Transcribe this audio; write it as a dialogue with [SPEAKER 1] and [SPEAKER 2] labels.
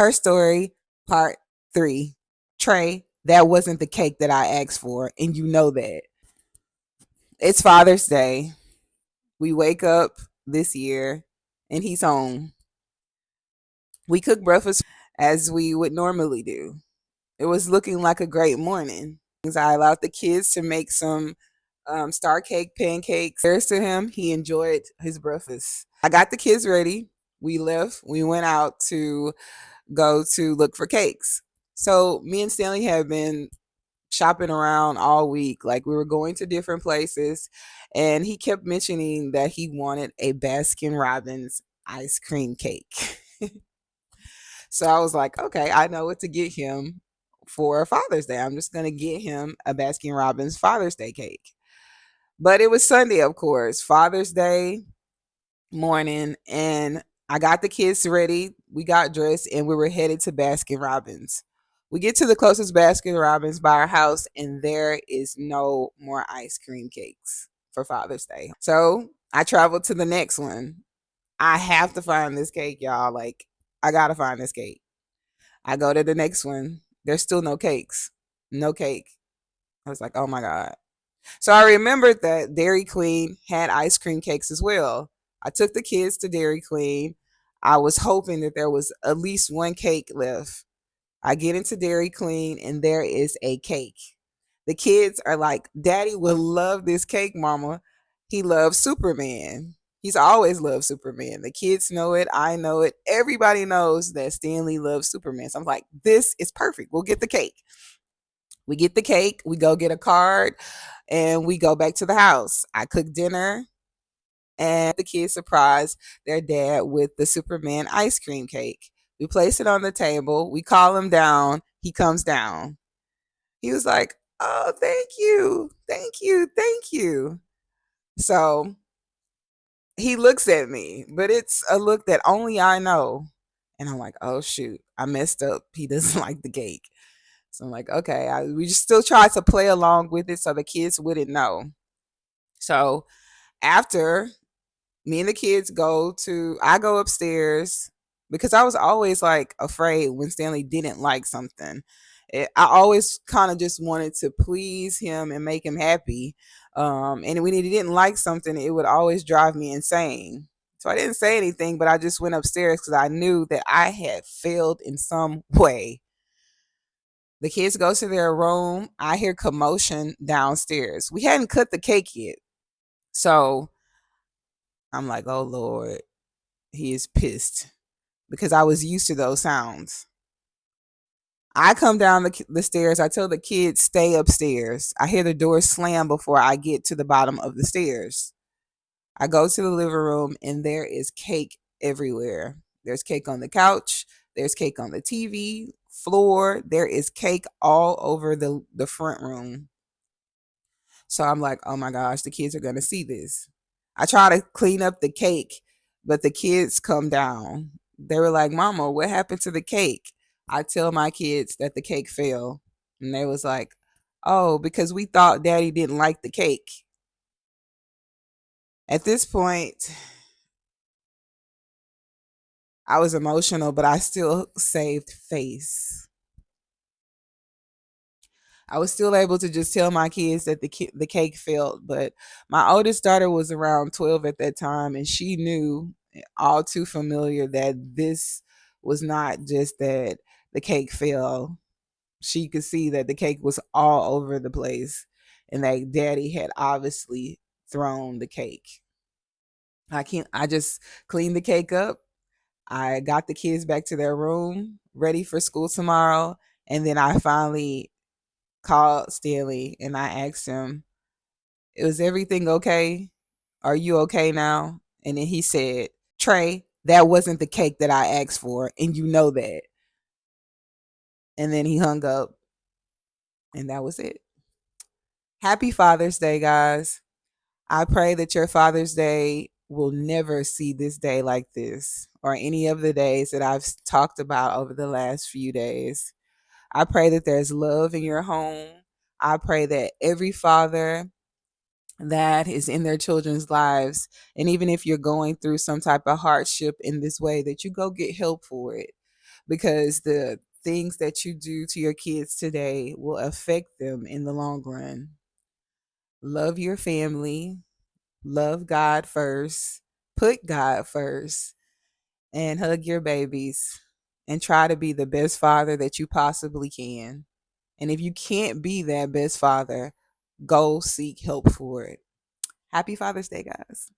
[SPEAKER 1] Her story, part 3. Trey, that wasn't the cake that I asked for, and you know that. It's Father's Day. We wake up this year, and he's home. We cook breakfast as we would normally do. It was looking like a great morning. I allowed the kids to make some star cake pancakes. There's to him. He enjoyed his breakfast. I got the kids ready. We left. We went out to go to look for cakes. So me and Stanley have been shopping around all week. Like we were going to different places, and he kept mentioning that he wanted a Baskin Robbins ice cream cake. So I was like, okay, I know what to get him for Father's Day. I'm just going to get him a Baskin Robbins Father's Day cake. But it was Sunday, of course, Father's Day morning, and I got the kids ready. We got dressed and we were headed to Baskin Robbins. We get to the closest Baskin Robbins by our house, and there is no more ice cream cakes for Father's Day. So I traveled to the next one. I have to find this cake, y'all. Like, I gotta find this cake. I go to the next one. There's still no cakes. No cake. I was like, oh my God. So I remembered that Dairy Queen had ice cream cakes as well. I took the kids to Dairy Queen. I was hoping that there was at least one cake left. I get into Dairy Queen and there is a cake. The kids are like, Daddy will love this cake, Mama. He loves Superman. He's always loved Superman. The kids know it. I know it. Everybody knows that Stanley loves Superman. So I'm like, this is perfect. We'll get the cake. We get the cake. We go get a card and we go back to the house. I cook dinner and the kids surprise their dad with the Superman ice cream cake. We place it on the table. We call him down. He comes down. He was like, oh, thank you. Thank you. Thank you. So he looks at me, but it's a look that only I know. And I'm like, oh, shoot, I messed up. He doesn't like the cake. So I'm like, okay, we just still try to play along with it so the kids wouldn't know. So after me and the kids I go upstairs because I was always like afraid when Stanley didn't like something. I always kind of just wanted to please him and make him happy. And when he didn't like something, it would always drive me insane. So I didn't say anything, but I just went upstairs because I knew that I had failed in some way. The kids go to their room. I hear commotion downstairs. We hadn't cut the cake yet. So I'm like, oh Lord, he is pissed because I was used to those sounds. I come down the stairs. I tell the kids, stay upstairs. I hear the door slam before I get to the bottom of the stairs. I go to the living room and there is cake everywhere. There's cake on the couch. There's cake on the TV floor. There is cake all over the front room. So I'm like, oh my gosh, the kids are going to see this. I try to clean up the cake, but the kids come down. They were like, Mama, what happened to the cake? I tell my kids that the cake fell. And they was like, oh, because we thought Daddy didn't like the cake. At this point, I was emotional, but I still saved face. I was still able to just tell my kids that the cake failed, but my oldest daughter was around 12 at that time, and she knew all too familiar that this was not just that the cake fell. She could see that the cake was all over the place, and that Daddy had obviously thrown the cake. I just cleaned the cake up. I got the kids back to their room, ready for school tomorrow, and then I finally called Stanley and I asked him, "Was everything okay? Are you okay now?" And then he said, "Trey, that wasn't the cake that I asked for, and you know that." And then he hung up, and that was it. Happy Father's Day, guys. I pray that your Father's Day will never see this day like this or any of the days that I've talked about over the last few days. I pray that there's love in your home. I pray that every father that is in their children's lives, and even if you're going through some type of hardship in this way, that you go get help for it. because the things that you do to your kids today will affect them in the long run. Love your family, love God first, put God first, and hug your babies and try to be the best father that you possibly can. And if you can't be that best father, go seek help for it. Happy Father's Day, guys.